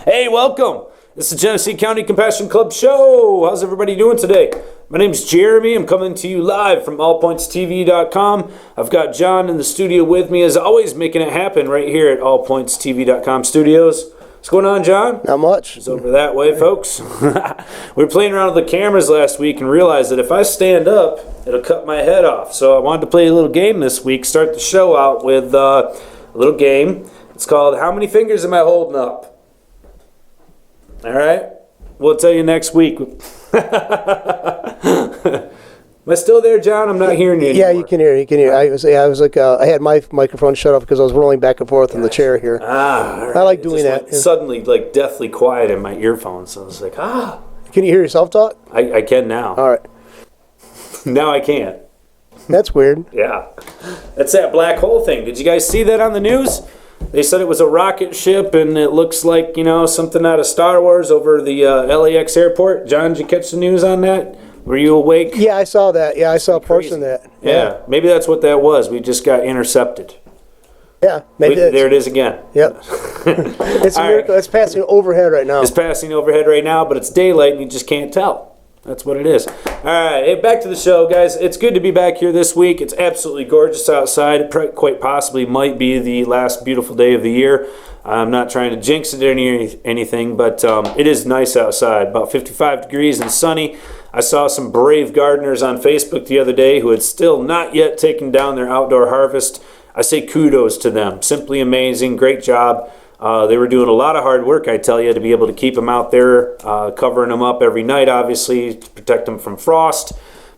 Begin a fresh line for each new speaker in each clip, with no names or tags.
Hey, welcome. This is Genesee County Compassion Club Show. How's everybody doing today? My name's Jeremy. I'm coming to you live from allpointstv.com. I've got John in the studio with me, as always, making it happen right here at allpointstv.com studios. What's going on, John?
Not much.
It's over that way, folks. We were playing around with the cameras last week and realized that if I stand up, it'll cut my head off. So I wanted to play a little game this week, start the show out with a little game. It's called How Many Fingers Am I Holding Up? All right? We'll tell you next week. Am I still there, John? I'm not hearing you anymore.
Yeah, you can hear. I had my microphone shut off because I was rolling back and forth in the chair here.
All right.
I like doing that.
Went suddenly, like, deathly quiet in my earphones. So I was like,
Can you hear yourself talk?
I can now.
All right.
Now I can't.
That's weird.
Yeah. That's that black hole thing. Did you guys see that on the news? They said it was a rocket ship, and it looks like, something out of Star Wars over the LAX airport. John, did you catch the news on that? Were you awake?
Yeah, I saw that. Yeah, I saw a portion of that.
Yeah, maybe that's what that was. We just got intercepted.
Yeah, maybe
there it is again.
Yep. It's a miracle. It's passing overhead right now.
It's passing overhead right now, but it's daylight, and you just can't tell. That's what it is. All right, hey, back to the show, guys. It's good to be back here this week. It's absolutely gorgeous outside. It quite possibly might be the last beautiful day of the year. I'm not trying to jinx it or anything, but it is nice outside. About 55 degrees and sunny. I saw some brave gardeners on Facebook the other day who had still not yet taken down their outdoor harvest. I say kudos to them. Simply amazing. Great job. They were doing a lot of hard work, I tell you, to be able to keep them out there, covering them up every night, obviously, to protect them from frost.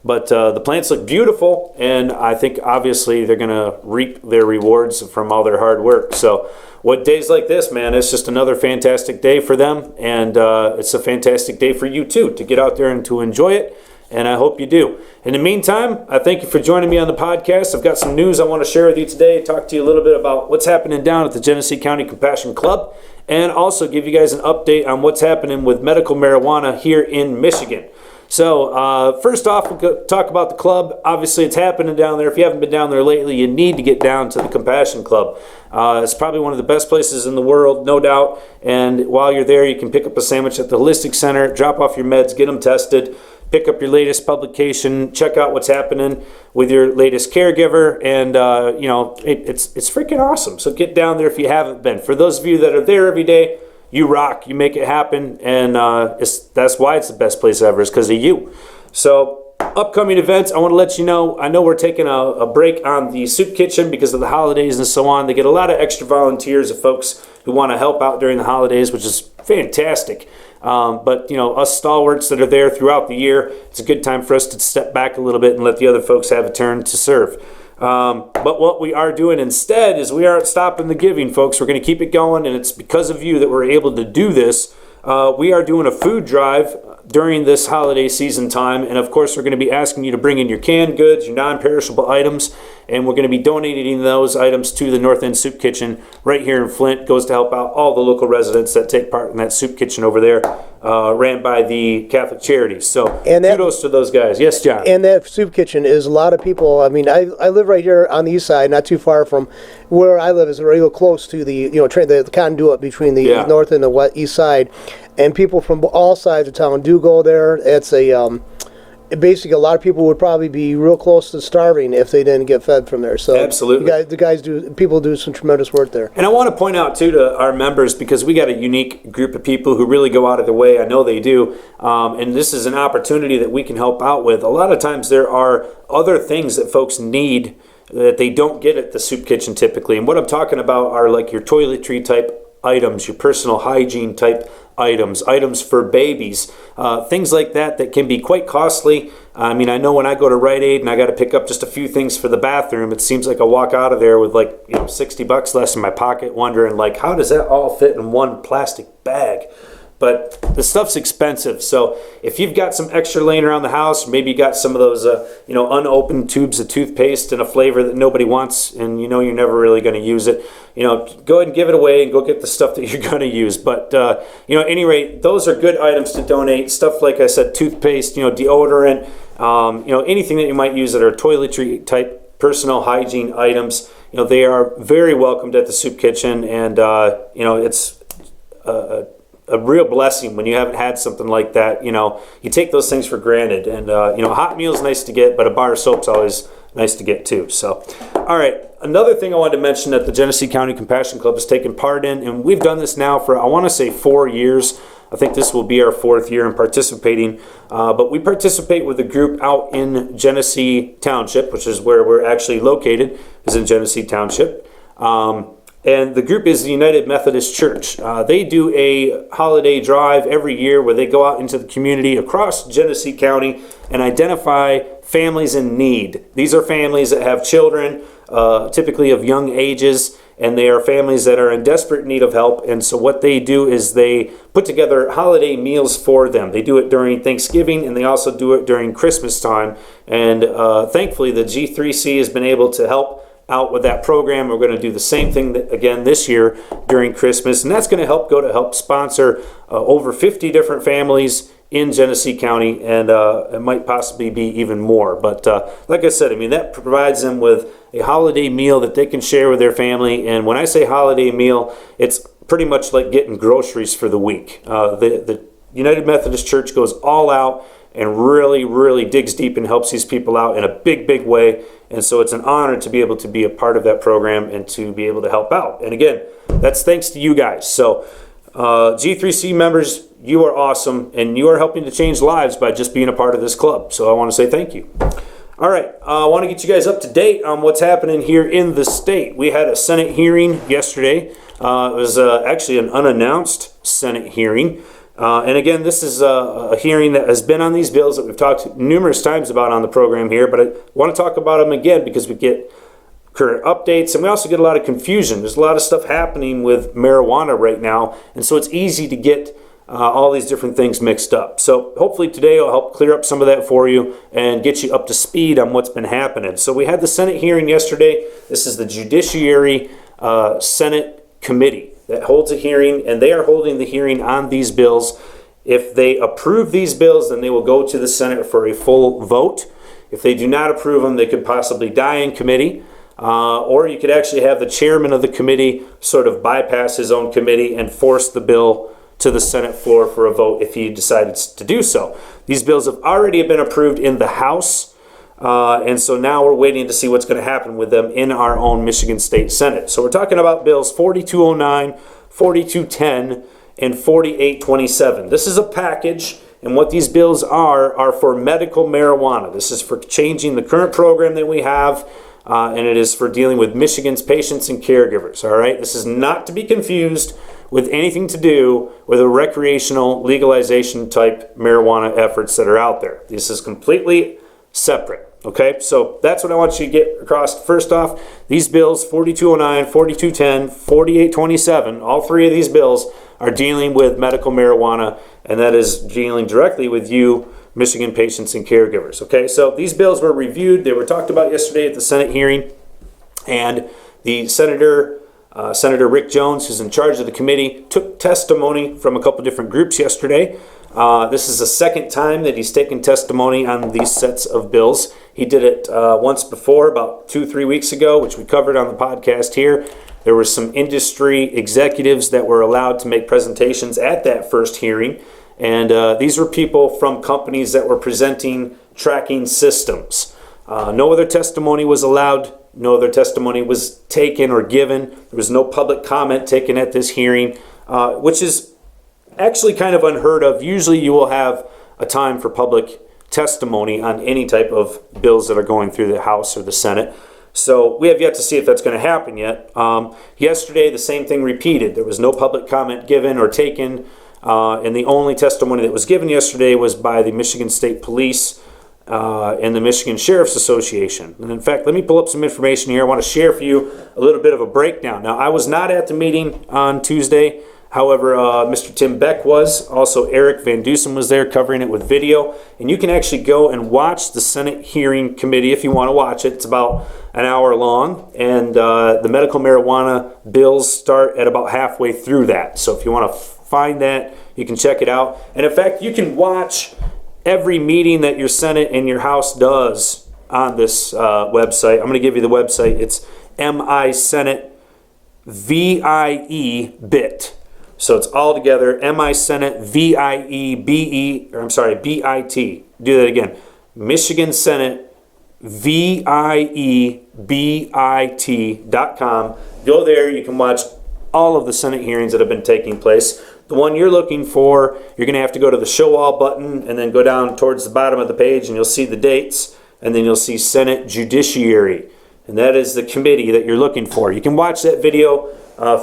But the plants look beautiful, and I think, obviously, they're going to reap their rewards from all their hard work. So what days like this, man, it's just another fantastic day for them, and it's a fantastic day for you, too, to get out there and to enjoy it. And I hope you do. In the meantime, I thank you for joining me on the podcast. I've got some news I want to share with you today, talk to you a little bit about what's happening down at the Genesee County Compassion Club, and also give you guys an update on what's happening with medical marijuana here in Michigan. So first off, we'll talk about the club. Obviously, it's happening down there. If you haven't been down there lately, you need to get down to the Compassion Club. It's probably one of the best places in the world, no doubt. And while you're there, you can pick up a sandwich at the Holistic Center, drop off your meds, get them tested, pick up your latest publication, check out what's happening with your latest caregiver, and it's freaking awesome. So get down there if you haven't been. For those of you that are there every day, you rock, you make it happen, and that's why it's the best place ever, is because of you. So upcoming events, I want to let you know, I know we're taking a break on the soup kitchen because of the holidays and so on. They get a lot of extra volunteers of folks who want to help out during the holidays, which is fantastic. But us stalwarts that are there throughout the year, it's a good time for us to step back a little bit and let the other folks have a turn to serve. But what we are doing instead is we aren't stopping the giving, folks. We're going to keep it going, and it's because of you that we're able to do this. We are doing a food drive during this holiday season time, and of course we're going to be asking you to bring in your canned goods, your non-perishable items, and we're going to be donating those items to the North End Soup Kitchen right here in Flint. It goes to help out all the local residents that take part in that soup kitchen over there, ran by the Catholic Charities. So kudos to those guys. Yes, John.
And that soup kitchen is a lot of people. I mean, I live right here on the east side, not too far from where I live. Is real close to the the conduit between the north and the east side, and people from all sides of town do go there. It's basically a lot of people would probably be real close to starving if they didn't get fed from there. So
absolutely,
people do some tremendous work there.
And I want to point out too to our members, because we got a unique group of people who really go out of their way. I know they do, and this is an opportunity that we can help out with. A lot of times there are other things that folks need that they don't get at the soup kitchen typically. And what I'm talking about are like your toiletry type items, your personal hygiene type items for babies, things like that can be quite costly. I mean, I know when I go to Rite Aid and I got to pick up just a few things for the bathroom, it seems like I walk out of there with $60 less in my pocket, wondering how does that all fit in one plastic bag? But the stuff's expensive, so if you've got some extra laying around the house, maybe you got some of those unopened tubes of toothpaste in a flavor that nobody wants, and you're never really going to use it, go ahead and give it away and go get the stuff that you're going to use. But at any rate, those are good items to donate. Stuff like I said, toothpaste, deodorant, anything that you might use that are toiletry type personal hygiene items. They are very welcomed at the soup kitchen, and it's a real blessing when you haven't had something like that. You know, you take those things for granted, and you know, a hot meal is nice to get, but a bar of soap's always nice to get too. So, all right, another thing I wanted to mention that the Genesee County Compassion Club has taken part in, and we've done this now for, I want to say, 4 years. I think this will be our 4th year in participating, but we participate with a group out in Genesee Township, which is where we're actually located, is in Genesee Township. And the group is the United Methodist Church. They do a holiday drive every year where they go out into the community across Genesee County and identify families in need. These are families that have children, typically of young ages, and they are families that are in desperate need of help. And so what they do is they put together holiday meals for them. They do it during Thanksgiving, and they also do it during Christmas time. And thankfully, the G3C has been able to help out with that program. We're going to do the same thing again this year during Christmas, and that's going to help sponsor over 50 different families in Genesee County, and it might possibly be even more. But like I said, I mean, that provides them with a holiday meal that they can share with their family. And when I say holiday meal, it's pretty much like getting groceries for the week. The United Methodist Church goes all out and really, really digs deep and helps these people out in a big, big way. And so it's an honor to be able to be a part of that program and to be able to help out. And again, that's thanks to you guys. So G3C members, you are awesome, and you are helping to change lives by just being a part of this club. So I want to say thank you. All right, I want to get you guys up to date on what's happening here in the state. We had a Senate hearing yesterday. It was actually an unannounced Senate hearing. And again, this is a hearing that has been on these bills that we've talked numerous times about on the program here, but I want to talk about them again because we get current updates, and we also get a lot of confusion. There's a lot of stuff happening with marijuana right now, and so it's easy to get all these different things mixed up. So hopefully today will help clear up some of that for you and get you up to speed on what's been happening. So we had the Senate hearing yesterday. This is the Judiciary Senate Committee that holds a hearing, and they are holding the hearing on these bills. If they approve these bills, then they will go to the Senate for a full vote. If they do not approve them, they could possibly die in committee, or you could actually have the chairman of the committee sort of bypass his own committee and force the bill to the Senate floor for a vote if he decided to do so. These bills have already been approved in the House, and so now we're waiting to see what's going to happen with them in our own Michigan State Senate. So we're talking about bills 4209, 4210, and 4827. This is a package, and what these bills are for medical marijuana. This is for changing the current program that we have, and it is for dealing with Michigan's patients and caregivers. All right, this is not to be confused with anything to do with a recreational legalization type marijuana efforts that are out there. This is completely separate. Okay, so that's what I want you to get across. First off, these bills, 4209, 4210, 4827, all three of these bills are dealing with medical marijuana, and that is dealing directly with you, Michigan patients and caregivers. Okay, so these bills were reviewed. They were talked about yesterday at the Senate hearing, and the Senator Rick Jones, who's in charge of the committee, took testimony from a couple different groups yesterday. This is the second time that he's taken testimony on these sets of bills. He did it once before, about 2-3 weeks ago, which we covered on the podcast here. There were some industry executives that were allowed to make presentations at that first hearing, and these were people from companies that were presenting tracking systems. No other testimony was allowed. No other testimony was taken or given. There was no public comment taken at this hearing, which is actually kind of unheard of. Usually you will have a time for public testimony on any type of bills that are going through the House or the Senate. So we have yet to see if that's going to happen yet. Yesterday, the same thing repeated. There was no public comment given or taken, and the only testimony that was given yesterday was by the Michigan State Police and the Michigan Sheriff's Association. And in fact, let me pull up some information here. I want to share for you a little bit of a breakdown. Now, I was not at the meeting on Tuesday. However, Mr. Tim Beck was. Also, Eric Van Dusen was there covering it with video. And you can actually go and watch the Senate hearing committee if you want to watch it. It's about an hour long. And the medical marijuana bills start at about halfway through that. So if you want to find that, you can check it out. And in fact, you can watch every meeting that your Senate and your House does on this website. I'm going to give you the website. It's MI Senate VIE Bit. So it's all together, MI Senate, VIEBE, or I'm sorry, BIT. Do that again. Michigan Senate, VIEBIT.com. Go there, you can watch all of the Senate hearings that have been taking place. The one you're looking for, you're going to have to go to the Show All button and then go down towards the bottom of the page and you'll see the dates, and then you'll see Senate Judiciary. And that is the committee that you're looking for. You can watch that video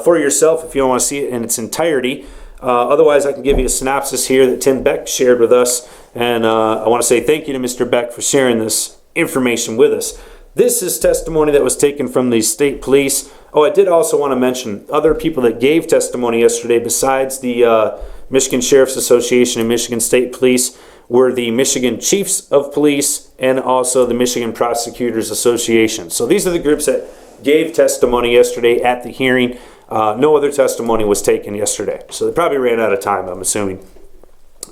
for yourself if you don't want to see it in its entirety. Otherwise, I can give you a synopsis here that Tim Beck shared with us. And I want to say thank you to Mr. Beck for sharing this information with us. This is testimony that was taken from the state police. Oh, I did also want to mention other people that gave testimony yesterday besides the Michigan Sheriff's Association and Michigan State Police were the Michigan Chiefs of Police and also the Michigan Prosecutors Association. So these are the groups that gave testimony yesterday at the hearing. No other testimony was taken yesterday. So they probably ran out of time, I'm assuming.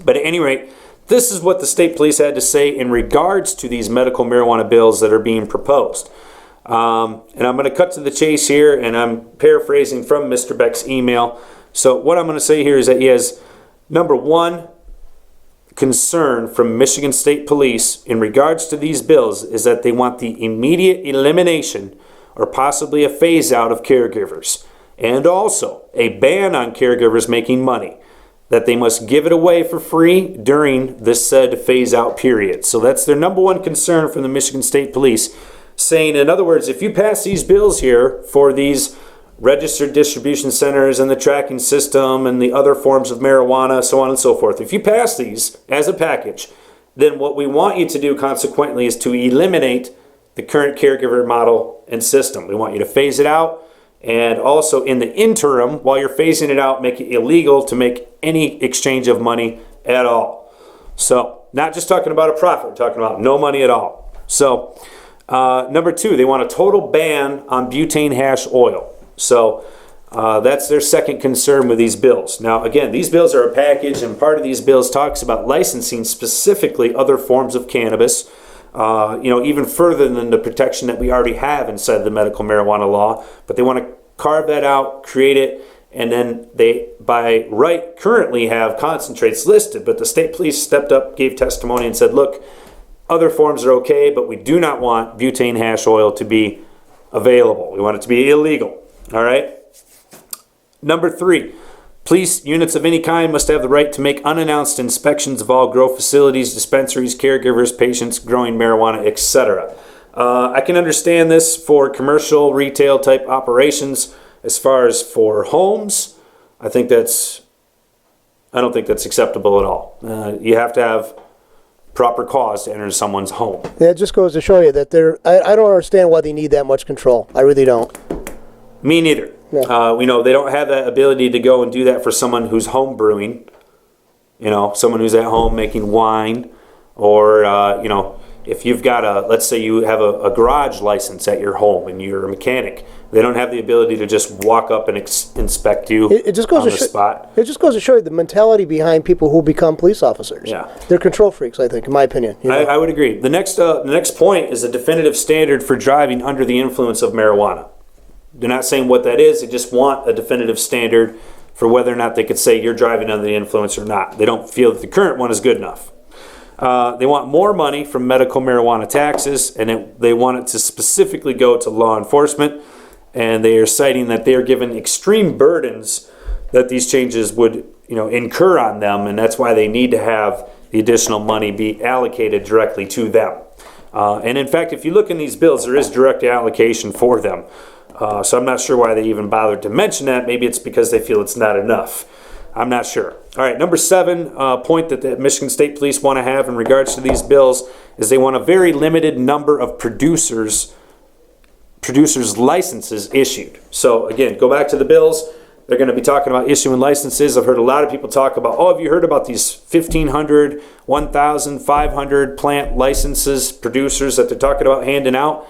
But at any rate, this is what the state police had to say in regards to these medical marijuana bills that are being proposed. And I'm going to cut to the chase here, and I'm paraphrasing from Mr. Beck's email. So what I'm going to say here is that he has, number one, concern from Michigan State Police in regards to these bills is that they want the immediate elimination or possibly a phase out of caregivers, and also a ban on caregivers making money, that they must give it away for free during this said phase out period. So that's their number one concern from the Michigan State Police, saying, in other words, if you pass these bills here for these registered distribution centers and the tracking system and the other forms of marijuana, so on and so forth, if you pass these as a package, then what we want you to do consequently is to eliminate the current caregiver model and system. We want you to phase it out, and also in the interim, while you're phasing it out, make it illegal to make any exchange of money at all. So not just talking about a profit, we're talking about no money at all. So number two, they want a total ban on butane hash oil. So that's their second concern with these bills. Now, again, these bills are a package, and part of these bills talks about licensing specifically other forms of cannabis, even further than the protection that we already have inside the medical marijuana law. But they want to carve that out, create it, and then they, by right, currently have concentrates listed. But the state police stepped up, gave testimony, and said, look, other forms are okay, but we do not want butane hash oil to be available. We want it to be illegal. All right. Number three, police units of any kind must have the right to make unannounced inspections of all grow facilities, dispensaries, caregivers, patients growing marijuana, etc. I can understand this for commercial, retail type operations. As far as for homes, I don't think that's acceptable at all. You have to have proper cause to enter someone's home.
Yeah, it just goes to show you that I don't understand why they need that much control. I really don't.
Me neither. Yeah. We know they don't have that ability to go and do that for someone who's home brewing, someone who's at home making wine, or, if you've got let's say you have a garage license at your home and you're a mechanic, they don't have the ability to just walk up and inspect you
it just goes
on
to
the spot.
It just goes to show you the mentality behind people who become police officers.
Yeah.
They're control freaks, I think, in my opinion.
I would agree. The next point is a definitive standard for driving under the influence of marijuana. They're not saying what that is. They just want a definitive standard for whether or not they could say you're driving under the influence or not. They don't feel that the current one is good enough. They want more money from medical marijuana taxes, and they want it to specifically go to law enforcement. And they are citing that they are given extreme burdens that these changes would, incur on them, and that's why they need to have the additional money be allocated directly to them. And in fact, if you look in these bills, there is direct allocation for them. So I'm not sure why they even bothered to mention that. Maybe it's because they feel it's not enough. I'm not sure. All right, number 7 point that the Michigan State Police want to have in regards to these bills is they want a very limited number of producers' licenses issued. So again, go back to the bills. They're going to be talking about issuing licenses. I've heard a lot of people talk about, have you heard about these 1,500, 1,500 plant licenses, producers that they're talking about handing out?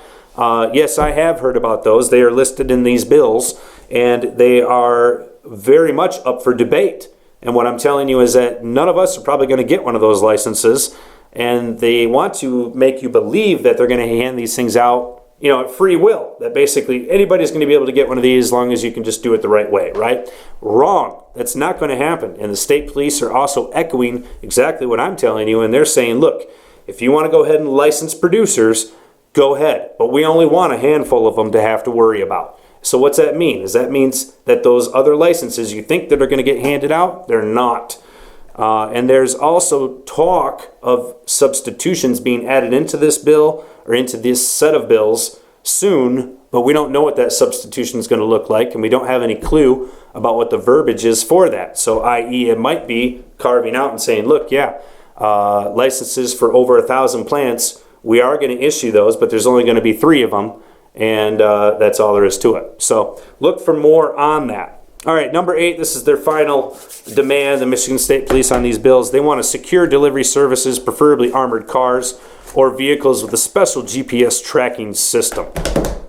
Yes, I have heard about those. They are listed in these bills, and they are very much up for debate. And what I'm telling you is that none of us are probably going to get one of those licenses, and they want to make you believe that they're going to hand these things out free will, that basically anybody's going to be able to get one of these as long as you can just do it the right way, right? Wrong. That's not going to happen. And the state police are also echoing exactly what I'm telling you, and they're saying, look, if you want to go ahead and license producers, go ahead. But we only want a handful of them to have to worry about. So what's that mean? That means that those other licenses you think that are going to get handed out, they're not. And there's also talk of substitutions being added into this bill or into this set of bills soon, but we don't know what that substitution is going to look like, and we don't have any clue about what the verbiage is for that. So, i.e., it might be carving out and saying, look, licenses for over 1,000 plants, we are going to issue those, but there's only going to be 3 of them, and that's all there is to it. So look for more on that. All right, number 8, this is their final demand, the Michigan State Police, on these bills. They want to secure delivery services, preferably armored cars or vehicles with a special GPS tracking system.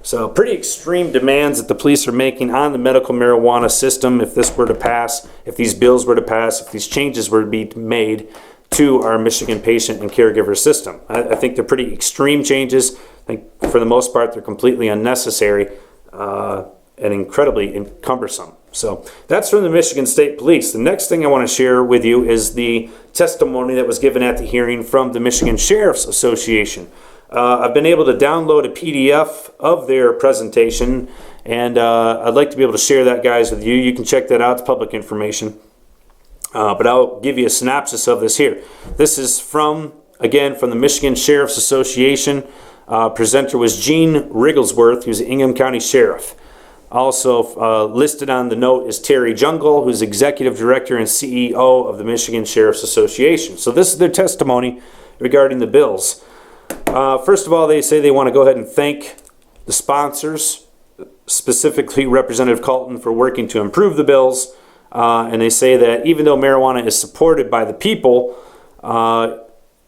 So pretty extreme demands that the police are making on the medical marijuana system if this were to pass, if these bills were to pass, if these changes were to be made to our Michigan patient and caregiver system. I think they're pretty extreme changes. I think for the most part they're completely unnecessary and incredibly cumbersome. So that's from the Michigan State Police. The next thing I want to share with you is the testimony that was given at the hearing from the Michigan Sheriff's Association. I've been able to download a PDF of their presentation, and I'd like to be able to share that, guys, with you. You can check that out. It's public information. But I'll give you a synopsis of this here. This is from the Michigan Sheriff's Association. Presenter was Gene Rigglesworth, who's the Ingham County Sheriff. Also listed on the note is Terry Jungle, who's Executive Director and CEO of the Michigan Sheriff's Association. So this is their testimony regarding the bills. First of all, they say they want to go ahead and thank the sponsors, specifically Representative Colton, for working to improve the bills. And they say that even though marijuana is supported by the people,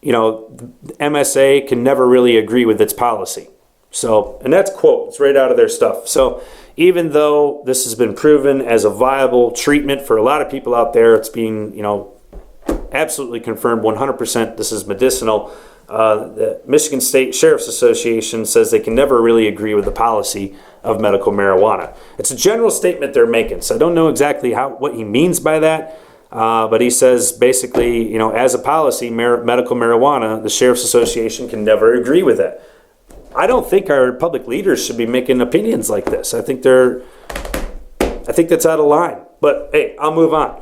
MSA can never really agree with its policy. So, and that's quote, it's right out of their stuff. So even though this has been proven as a viable treatment for a lot of people out there, it's being, absolutely confirmed 100% this is medicinal. The Michigan State Sheriff's Association says they can never really agree with the policy of medical marijuana. It's a general statement they're making, so I don't know exactly what he means by that, but he says basically, as a policy, medical marijuana, the Sheriff's Association can never agree with it. I don't think our public leaders should be making opinions like this. I think that's out of line. But hey, I'll move on.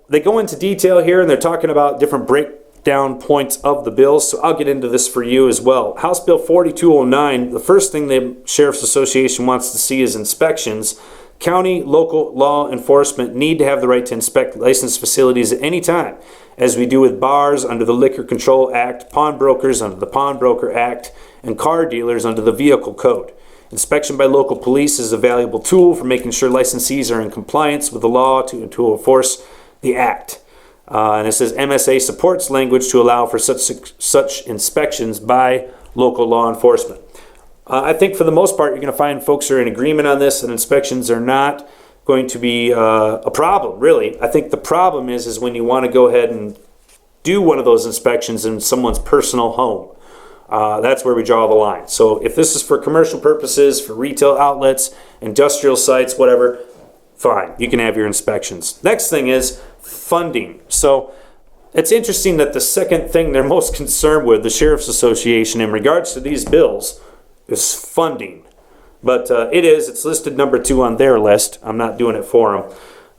They go into detail here, and they're talking about different breakdown points of the bills, so I'll get into this for you as well. House Bill 4209, the first thing the Sheriff's Association wants to see is inspections. County, local law enforcement need to have the right to inspect licensed facilities at any time, as we do with bars under the Liquor Control Act, pawnbrokers under the Pawnbroker Act, and car dealers under the Vehicle Code. Inspection by local police is a valuable tool for making sure licensees are in compliance with the law to enforce the act. And it says MSA supports language to allow for such inspections by local law enforcement. I think for the most part, you're going to find folks are in agreement on this, and inspections are not going to be a problem, really. I think the problem is when you want to go ahead and do one of those inspections in someone's personal home. That's where we draw the line. So if this is for commercial purposes, for retail outlets, industrial sites, whatever, fine, you can have your inspections. Next thing is funding. So it's interesting that the second thing they're most concerned with, the Sheriff's Association, in regards to these bills, is funding. But it's listed number 2 on their list. I'm not doing it for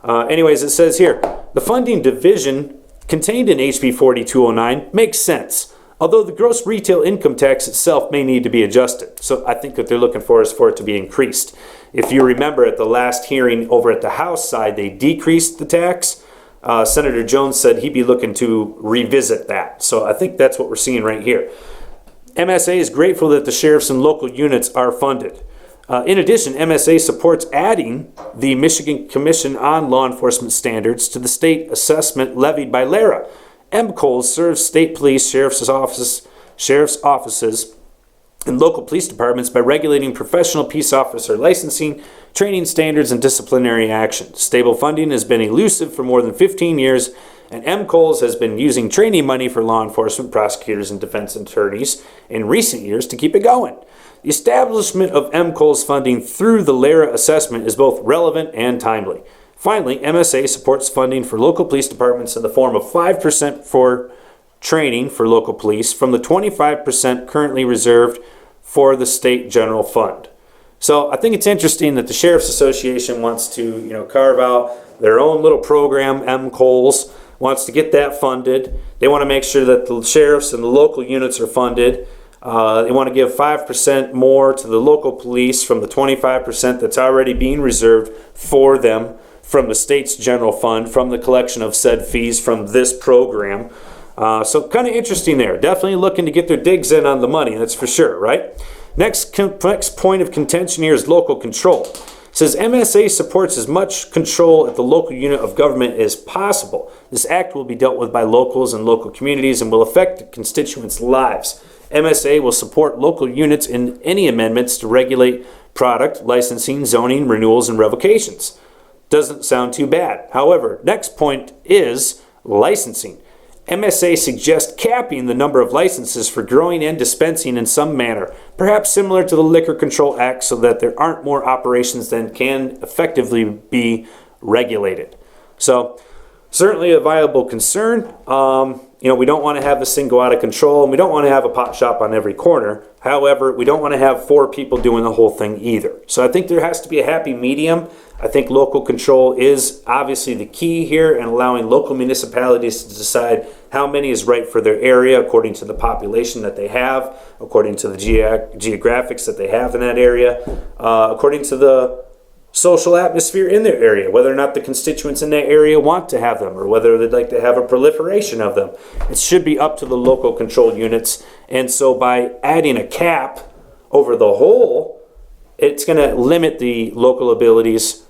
them. Anyways, it says here, the funding division contained in HB 4209 makes sense, although the gross retail income tax itself may need to be adjusted. So I think what they're looking for is for it to be increased. If you remember at the last hearing over at the House side, they decreased the tax. Senator Jones said he'd be looking to revisit that. So I think that's what we're seeing right here. MSA is grateful that the sheriffs and local units are funded. In addition, MSA supports adding the Michigan Commission on Law Enforcement Standards to the state assessment levied by LARA. MCOLS serves state police, sheriff's offices, and local police departments by regulating professional peace officer licensing, training standards, and disciplinary action. Stable funding has been elusive for more than 15 years, and MCOLS has been using training money for law enforcement, prosecutors, and defense attorneys in recent years to keep it going. The establishment of MCOLS funding through the LARA assessment is both relevant and timely. Finally, MSA supports funding for local police departments in the form of 5% for training for local police from the 25% currently reserved for the state general fund. So I think it's interesting that the Sheriff's Association wants to, carve out their own little program, MCOLS, wants to get that funded. They want to make sure that the sheriffs and the local units are funded. They want to give 5% more to the local police from the 25% that's already being reserved for them from the state's general fund, from the collection of said fees from this program. So kind of interesting there. Definitely looking to get their digs in on the money, that's for sure, right? Next point of contention here is local control. It says MSA supports as much control at the local unit of government as possible. This act will be dealt with by locals and local communities and will affect the constituents' lives. MSA will support local units in any amendments to regulate product, licensing, zoning, renewals, and revocations. Doesn't sound too bad. However, next point is licensing. MSA suggests capping the number of licenses for growing and dispensing in some manner, perhaps similar to the Liquor Control Act, so that there aren't more operations than can effectively be regulated. So, certainly a viable concern. We don't want to have this thing go out of control, and we don't want to have a pot shop on every corner. However, we don't want to have 4 people doing the whole thing either. So I think there has to be a happy medium. I think local control is obviously the key here, and allowing local municipalities to decide how many is right for their area according to the population that they have, according to the geographics that they have in that area, according to the social atmosphere in their area, whether or not the constituents in that area want to have them or whether they'd like to have a proliferation of them. It should be up to the local control units. And so by adding a cap over the whole, it's going to limit the local abilities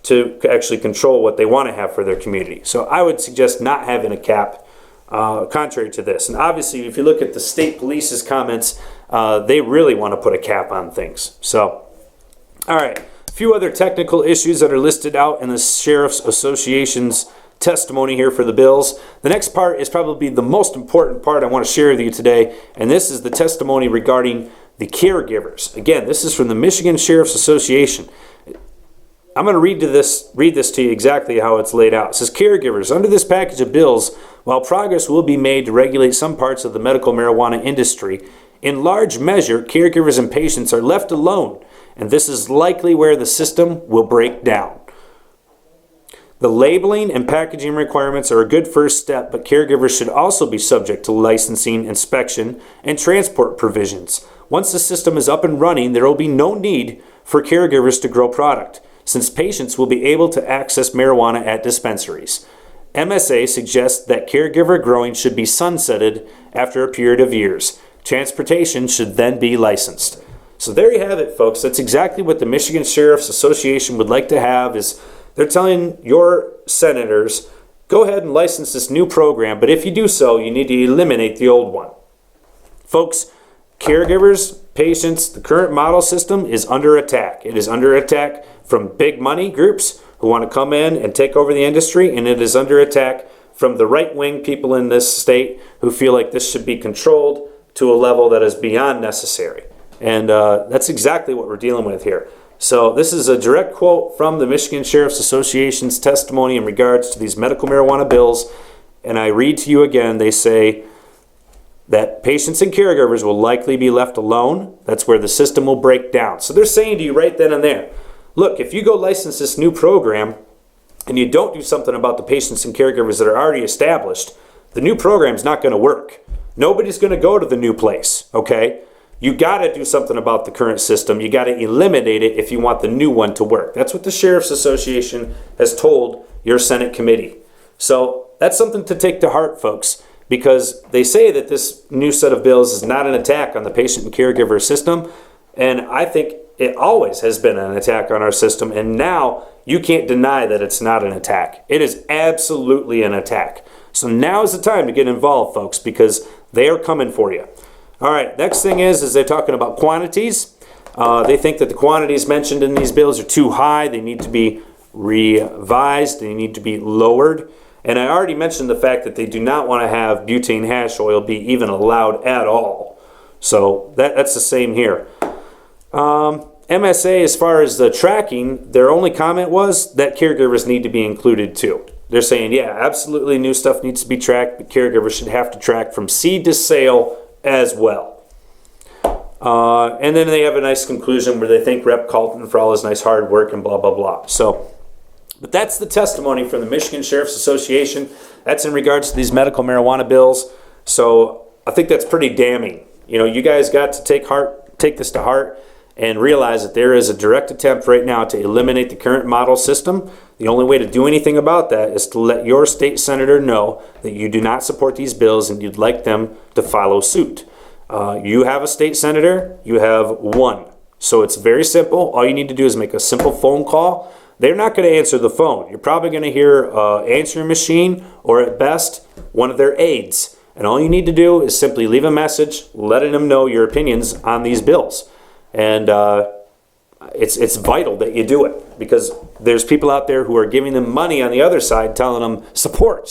to actually control what they want to have for their community. So I would suggest not having a cap, contrary to this. And obviously, if you look at the state police's comments, they really want to put a cap on things. So, all right. A few other technical issues that are listed out in the Sheriff's Association's testimony here for the bills. The next part is probably the most important part I want to share with you today, and this is the testimony regarding the caregivers. Again, this is from the Michigan Sheriff's Association. I'm going to read this to you exactly how it's laid out. It says, caregivers, under this package of bills, while progress will be made to regulate some parts of the medical marijuana industry, in large measure, caregivers and patients are left alone, and this is likely where the system will break down. The labeling and packaging requirements are a good first step, but caregivers should also be subject to licensing, inspection, and transport provisions. Once the system is up and running, there will be no need for caregivers to grow product, since patients will be able to access marijuana at dispensaries. MSA suggests that caregiver growing should be sunsetted after a period of years. Transportation should then be licensed. So there you have it, folks. That's exactly what the Michigan Sheriff's Association would like to have. Is they're telling your senators, go ahead and license this new program, but if you do so, you need to eliminate the old one. Folks, caregivers, patients, the current model system is under attack. It is under attack from big money groups who want to come in and take over the industry, and it is under attack from the right-wing people in this state who feel like this should be controlled to a level that is beyond necessary. And that's exactly what we're dealing with here. So this is a direct quote from the Michigan Sheriff's Association's testimony in regards to these medical marijuana bills. And I read to you again, they say that patients and caregivers will likely be left alone. That's where the system will break down. So they're saying to you right then and there, look, if you go license this new program and you don't do something about the patients and caregivers that are already established, the new program's not going to work. Nobody's going to go to the new place, okay? You got to do something about the current system. You got to eliminate it if you want the new one to work. That's what the Sheriff's Association has told your Senate committee. So that's something to take to heart, folks, because they say that this new set of bills is not an attack on the patient and caregiver system, and I think it always has been an attack on our system, and now you can't deny that it's not an attack. It is absolutely an attack. So now is the time to get involved, folks, because they are coming for you. All right, next thing is they're talking about quantities. They think that the quantities mentioned in these bills are too high. They need to be revised. They need to be lowered. And I already mentioned the fact that they do not want to have butane hash oil be even allowed at all. So that's the same here. MSA, as far as the tracking, their only comment was that caregivers need to be included too. They're saying, yeah, absolutely new stuff needs to be tracked, but caregivers should have to track from seed to sale as well. And then they have a nice conclusion where they thank Rep. Colton for all his nice hard work and blah, blah, blah. So, but that's the testimony from the Michigan Sheriff's Association. That's in regards to these medical marijuana bills. So I think that's pretty damning. You know, you guys got to take this to heart and realize that there is a direct attempt right now to eliminate the current model system. The only way to do anything about that is to let your state senator know that you do not support these bills and you'd like them to follow suit. You have a state senator, you have one. So it's very simple. All you need to do is make a simple phone call. They're not going to answer the phone. You're probably going to hear an answering machine, or at best, one of their aides. And all you need to do is simply leave a message letting them know your opinions on these bills. And it's vital that you do it, because there's people out there who are giving them money on the other side, telling them, support.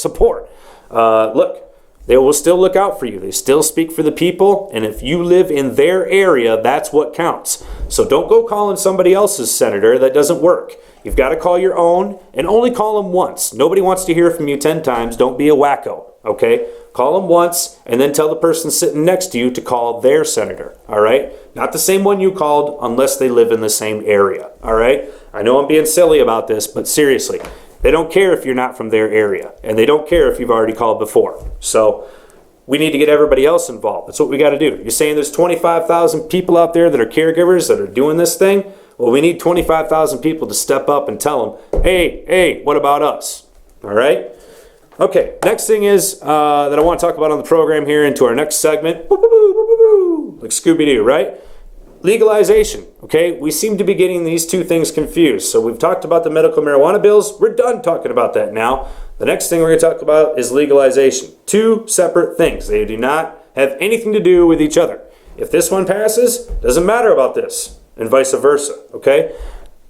Look, they will still look out for you. They still speak for the people, and if you live in their area, that's what counts. So don't go calling somebody else's senator. That doesn't work. You've got to call your own, and only call them once. Nobody wants to hear from you 10 times. Don't be a wacko, okay? Call them once, and then tell the person sitting next to you to call their senator, all right? Not the same one you called unless they live in the same area, all right? I know I'm being silly about this, but seriously, they don't care if you're not from their area, and they don't care if you've already called before. So we need to get everybody else involved. That's what we got to do. You're saying there's 25,000 people out there that are caregivers that are doing this thing? Well, we need 25,000 people to step up and tell them, hey, what about us? All right? Okay, next thing is that I want to talk about on the program here into our next segment. Like Scooby-Doo, right? Legalization, okay? We seem to be getting these two things confused. So we've talked about the medical marijuana bills. We're done talking about that now. The next thing we're going to talk about is legalization. Two separate things. They do not have anything to do with each other. If this one passes, doesn't matter about this, and vice versa, okay?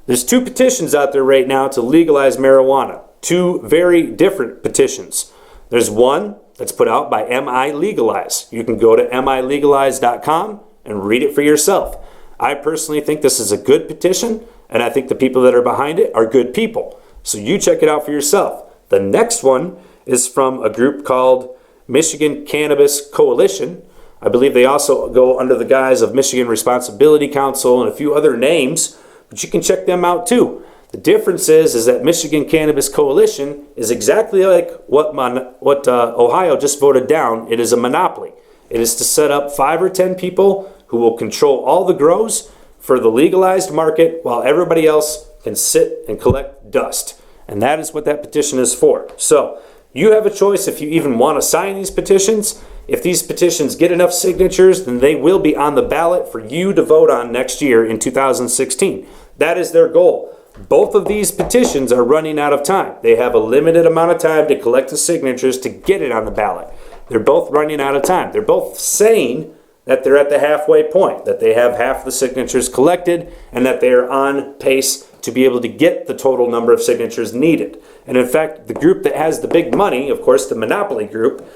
There's two petitions out there right now to legalize marijuana. Two very different petitions. There's one that's put out by MI Legalize. You can go to milegalize.com and read it for yourself. I personally think this is a good petition, and I think the people that are behind it are good people. So you check it out for yourself. The next one is from a group called Michigan Cannabis Coalition. I believe they also go under the guise of Michigan Responsibility Council and a few other names, but you can check them out too. The difference is that Michigan Cannabis Coalition is exactly like what Ohio just voted down. It is a monopoly. It is to set up 5 or 10 people who will control all the grows for the legalized market while everybody else can sit and collect dust. And that is what that petition is for. So you have a choice if you even want to sign these petitions. If these petitions get enough signatures, then they will be on the ballot for you to vote on next year in 2016. That is their goal. Both of these petitions are running out of time. They have a limited amount of time to collect the signatures to get it on the ballot. They're both running out of time. They're both saying that they're at the halfway point, that they have half the signatures collected, and that they are on pace to be able to get the total number of signatures needed. And in fact, the group that has the big money, of course, the monopoly group,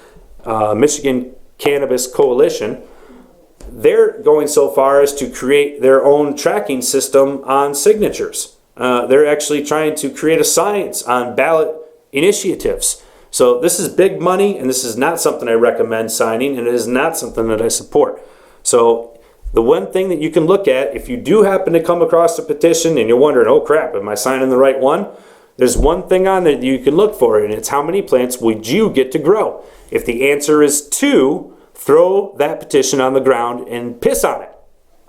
Michigan Cannabis Coalition, they're going so far as to create their own tracking system on signatures. They're actually trying to create a science on ballot initiatives. So this is big money, and this is not something I recommend signing, and it is not something that I support. So the one thing that you can look at, if you do happen to come across a petition and you're wondering, oh crap, am I signing the right one? There's one thing on there that you can look for, and it's how many plants would you get to grow? If the answer is 2, throw that petition on the ground and piss on it.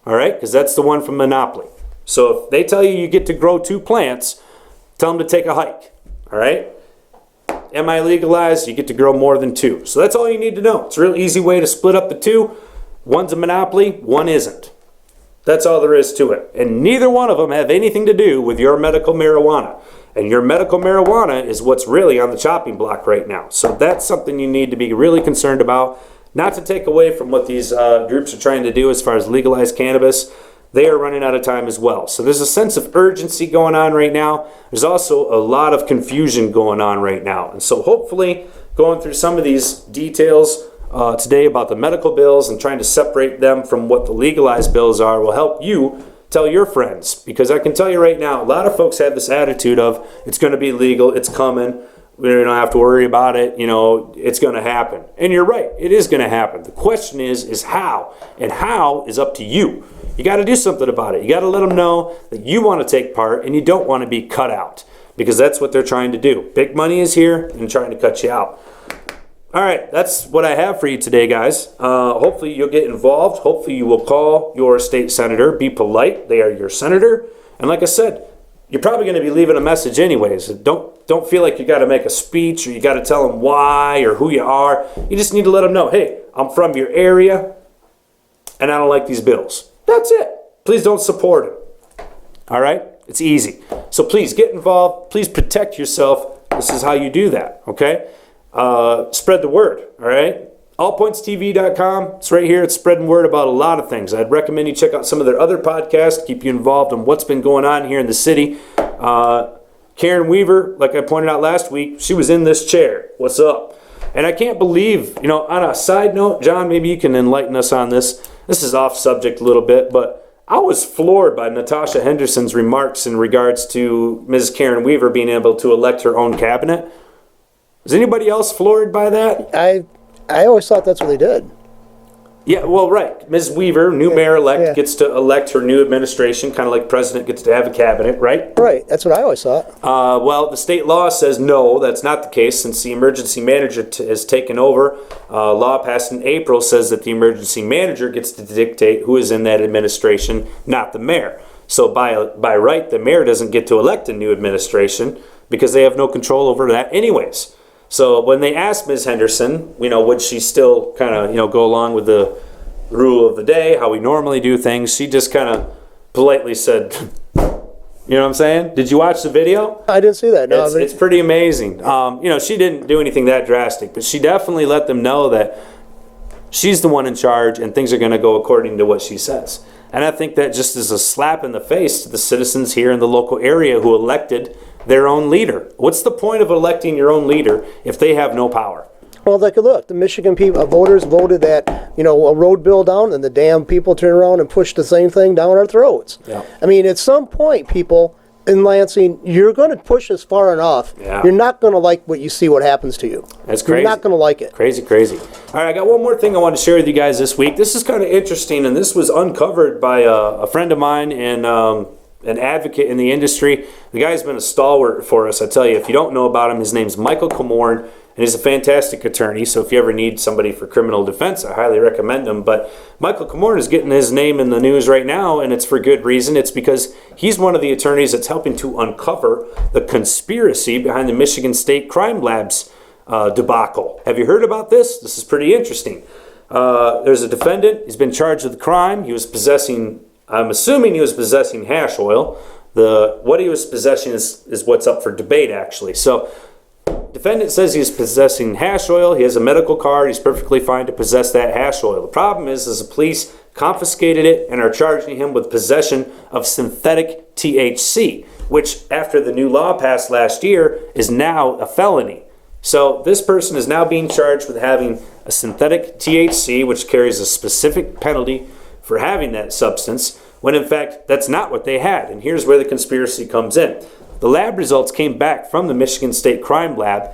All right? Because that's the one from Monopoly. So if they tell you get to grow 2 plants, tell them to take a hike. All right? Am I legalized? You get to grow more than 2. So that's all you need to know. It's a real easy way to split up the 2. One's a monopoly, one isn't. That's all there is to it. And neither one of them have anything to do with your medical marijuana. And your medical marijuana is what's really on the chopping block right now. So that's something you need to be really concerned about. Not to take away from what these groups are trying to do as far as legalized cannabis. they are running out of time as well. So there's a sense of urgency going on right now. There's also a lot of confusion going on right now. And so hopefully going through some of these details today about the medical bills and trying to separate them from what the legalized bills are will help you tell your friends. Because I can tell you right now, a lot of folks have this attitude of it's going to be legal, it's coming, we don't have to worry about it, it's going to happen. And you're right, it is going to happen. The question is how? And how is up to you. You got to do something about it. You got to let them know that you want to take part and you don't want to be cut out, because that's what they're trying to do. Big money is here and trying to cut you out. All right, that's what I have for you today, guys. Hopefully you'll get involved. Hopefully you will call your state senator. Be polite. They are your senator. And like I said, you're probably going to be leaving a message anyways. Don't feel like you got to make a speech or you got to tell them why or who you are. You just need to let them know, hey, I'm from your area and I don't like these bills. That's it. Please don't support it. All right? It's easy. So please get involved. Please protect yourself. This is how you do that, okay? Spread the word, all right? allpointstv.com. It's right here. It's spreading word about a lot of things. I'd recommend you check out some of their other podcasts, keep you involved in what's been going on here in the city. Karen Weaver, like I pointed out last week, she was in this chair. What's up? And I can't believe, on a side note, John, maybe you can enlighten us on this. This is off subject a little bit, but I was floored by Natasha Henderson's remarks in regards to Ms. Karen Weaver being able to elect her own cabinet. Is anybody else floored by that?
I always thought that's what they did.
Yeah, well, right. Ms. Weaver, new mayor-elect, gets to elect her new administration, kind of like president gets to have a cabinet, right?
Right, that's what I always thought.
Well, the state law says no, that's not the case, since the emergency manager has taken over. Law passed in April says that the emergency manager gets to dictate who is in that administration, not the mayor. So by right, the mayor doesn't get to elect a new administration because they have no control over that anyways. So when they asked Ms. Henderson, would she still kind of, go along with the rule of the day, how we normally do things, she just kind of politely said, you know what I'm saying? Did you watch the video?
I didn't see that. No,
it's pretty amazing. She didn't do anything that drastic, but she definitely let them know that she's the one in charge and things are going to go according to what she says. And I think that just is a slap in the face to the citizens here in the local area who elected their own leader. What's the point of electing your own leader if they have no power?
Well, look, the Michigan voters voted that, a road bill down, and the damn people turn around and push the same thing down our throats.
Yeah.
I mean, at some point, people in Lansing, you're going to push this far enough. Yeah. You're not going to like what happens to you.
That's crazy.
You're not going to like it.
Crazy. All right, I got one more thing I want to share with you guys this week. This is kind of interesting, and this was uncovered by a friend of mine and an advocate in the industry. The guy's been a stalwart for us. I tell you, if you don't know about him, his name's Michael Comorn, and he's a fantastic attorney. So if you ever need somebody for criminal defense, I highly recommend him. But Michael Comorn is getting his name in the news right now, and it's for good reason. It's because he's one of the attorneys that's helping to uncover the conspiracy behind the Michigan State Crime Labs debacle. Have you heard about this? This is pretty interesting. There's a defendant. He's been charged with a crime. He was possessing, I'm assuming he was possessing hash oil. What he was possessing is what's up for debate, actually. So defendant says he's possessing hash oil. He has a medical card. He's perfectly fine to possess that hash oil. The problem is the police confiscated it and are charging him with possession of synthetic THC, which after the new law passed last year is now a felony. So this person is now being charged with having a synthetic THC, which carries a specific penalty for having that substance, when in fact that's not what they had. And here's where the conspiracy comes in. The lab results came back from the Michigan State Crime Lab,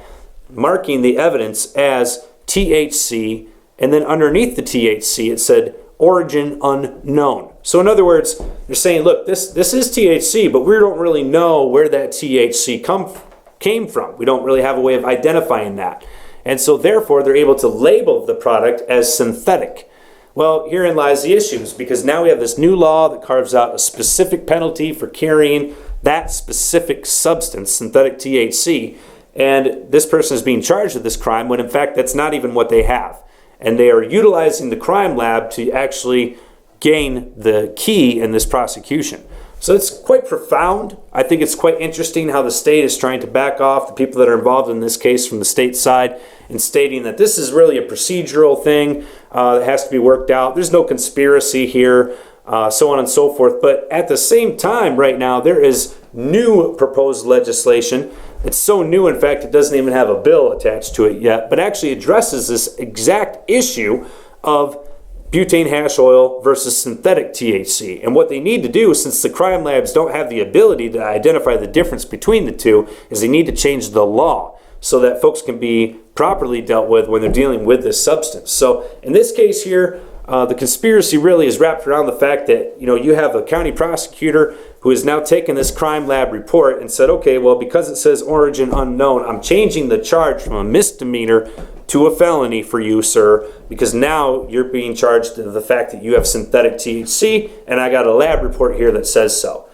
marking the evidence as THC, and then underneath the THC it said origin unknown. So in other words, they're saying, look, this is THC, but we don't really know where that THC came from. We don't really have a way of identifying that. And so therefore they're able to label the product as synthetic. Well, herein lies the issues, because now we have this new law that carves out a specific penalty for carrying that specific substance, synthetic THC, and this person is being charged with this crime when in fact that's not even what they have. And they are utilizing the crime lab to actually gain the key in this prosecution. So it's quite profound. I think it's quite interesting how the state is trying to back off the people that are involved in this case from the state side and stating that this is really a procedural thing that has to be worked out. There's no conspiracy here. so on and so forth. But at the same time, right now, there is new proposed legislation. It's so new, in fact, it doesn't even have a bill attached to it yet, but actually addresses this exact issue of butane hash oil versus synthetic THC. And what they need to do, since the crime labs don't have the ability to identify the difference between the two, is they need to change the law so that folks can be properly dealt with when they're dealing with this substance. So in this case here, the conspiracy really is wrapped around the fact that, you have a county prosecutor who has now taken this crime lab report and said, okay, well, because it says origin unknown, I'm changing the charge from a misdemeanor to a felony for you, sir, because now you're being charged with the fact that you have synthetic THC, and I got a lab report here that says so.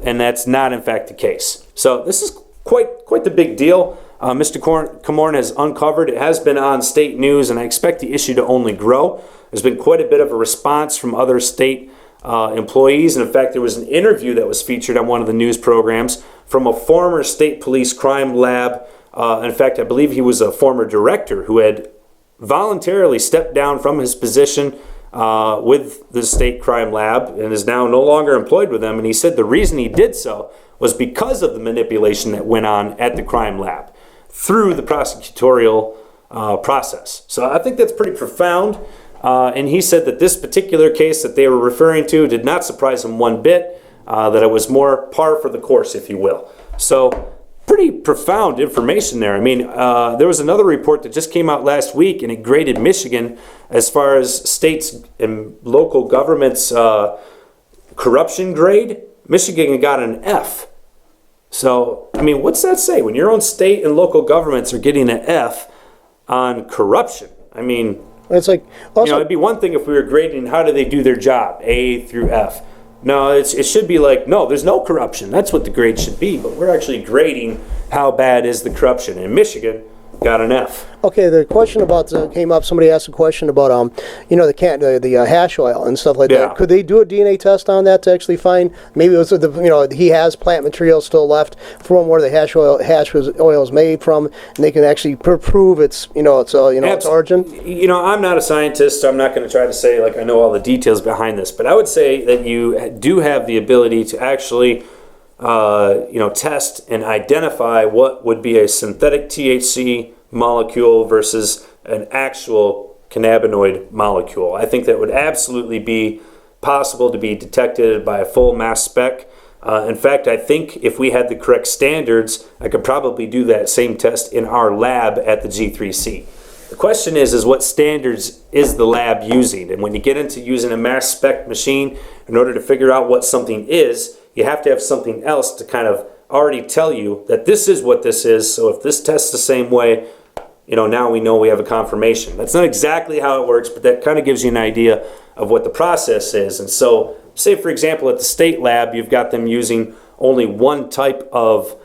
And that's not, in fact, the case. So this is quite the big deal. Mr. Comorn has uncovered. It has been on state news, and I expect the issue to only grow. There's been quite a bit of a response from other state employees, and in fact, there was an interview that was featured on one of the news programs from a former state police crime lab. In fact, I believe he was a former director who had voluntarily stepped down from his position with the state crime lab and is now no longer employed with them. And he said the reason he did so was because of the manipulation that went on at the crime lab through the prosecutorial process. So I think that's pretty profound. And he said that this particular case that they were referring to did not surprise him one bit, that it was more par for the course, if you will. So pretty profound information there. I mean, there was another report that just came out last week, and it graded Michigan as far as states and local governments' corruption grade. Michigan got an F. So, I mean, what's that say? When your own state and local governments are getting an F on corruption, I mean,
it's like also,
it'd be one thing if we were grading how do they do their job, A through F. No, it should be like, no, there's no corruption. That's what the grade should be. But we're actually grading how bad is the corruption. And Michigan got an F.
Okay, the question about came up. Somebody asked a question about the hash oil and stuff like that. Could they do a DNA test on that to actually find maybe it was he has plant material still left from where the hash oil is made from, and they can actually prove its origin.
I'm not a scientist, so I'm not going to try to say like I know all the details behind this, but I would say that you do have the ability to actually test and identify what would be a synthetic THC molecule versus an actual cannabinoid molecule. I think that would absolutely be possible to be detected by a full mass spec. In fact, I think if we had the correct standards, I could probably do that same test in our lab at the G3C. The question is what standards is the lab using? And when you get into using a mass spec machine, in order to figure out what something is, you have to have something else to kind of already tell you that this is what this is. So if this tests the same way, now we know we have a confirmation. That's not exactly how it works, but that kind of gives you an idea of what the process is. And so, say for example, at the state lab, you've got them using only one type of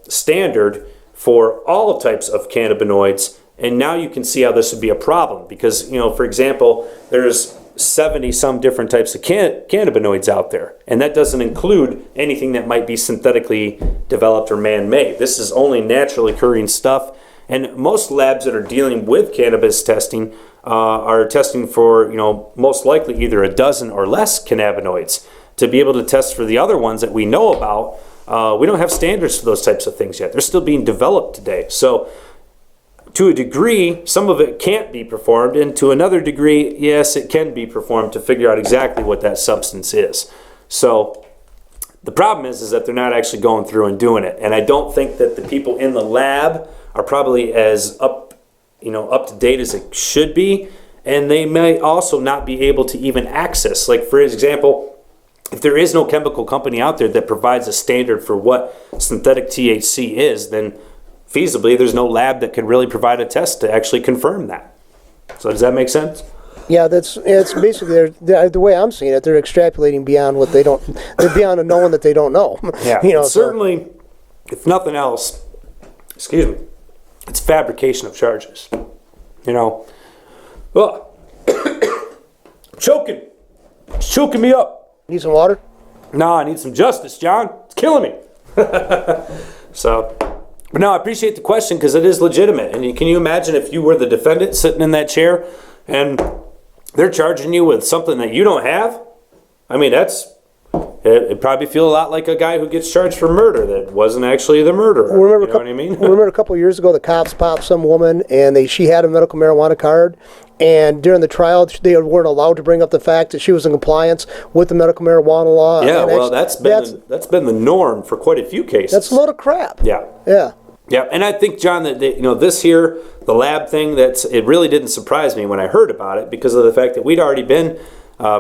standard for all types of cannabinoids. And now you can see how this would be a problem because, for example, there's 70 some different types of cannabinoids out there. And that doesn't include anything that might be synthetically developed or man-made. This is only naturally occurring stuff. And most labs that are dealing with cannabis testing are testing for, most likely either a dozen or less cannabinoids. To be able to test for the other ones that we know about, we don't have standards for those types of things yet. They're still being developed today. So to a degree, some of it can't be performed, and to another degree, yes, it can be performed to figure out exactly what that substance is. So the problem is that they're not actually going through and doing it. And I don't think that the people in the lab are probably as up to date as it should be, and they may also not be able to even access. Like for example, if there is no chemical company out there that provides a standard for what synthetic THC is, then feasibly there's no lab that can really provide a test to actually confirm that. So does that make sense?
Yeah, it's basically the way I'm seeing it. They're extrapolating beyond what they don't. They're beyond a knowing that they don't know.
Yeah, certainly, if nothing else, it's fabrication of charges. Well, choking. It's choking me up.
Need some water?
No, I need some justice, John. It's killing me. But no, I appreciate the question because it is legitimate. And can you imagine if you were the defendant sitting in that chair and they're charging you with something that you don't have. I mean, it'd probably feel a lot like a guy who gets charged for murder that wasn't actually the murderer. You know what I mean?
Remember a couple of years ago, the cops popped some woman, and she had a medical marijuana card. And during the trial, they weren't allowed to bring up the fact that she was in compliance with the medical marijuana law.
Yeah, well, that's been the norm for quite a few cases.
That's a load of crap.
Yeah.
Yeah.
Yeah, and I think, John, that this here, the lab thing, it really didn't surprise me when I heard about it because of the fact that we'd already been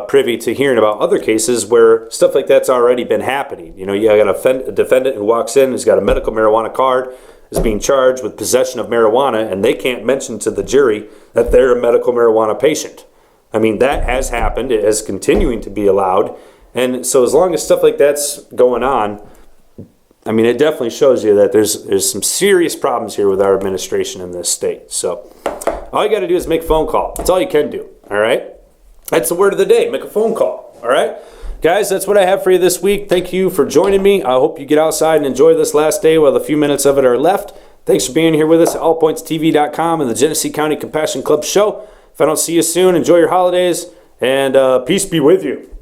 privy to hearing about other cases where stuff like that's already been happening. You got a defendant who walks in, who's got a medical marijuana card, is being charged with possession of marijuana, and they can't mention to the jury that they're a medical marijuana patient. I mean, that has happened. It is continuing to be allowed. And so as long as stuff like that's going on, I mean, it definitely shows you that there's some serious problems here with our administration in this state. So all you got to do is make a phone call. That's all you can do, all right? That's the word of the day. Make a phone call, all right? Guys, that's what I have for you this week. Thank you for joining me. I hope you get outside and enjoy this last day while a few minutes of it are left. Thanks for being here with us at allpointstv.com and the Genesee County Compassion Club show. If I don't see you soon, enjoy your holidays, and peace be with you.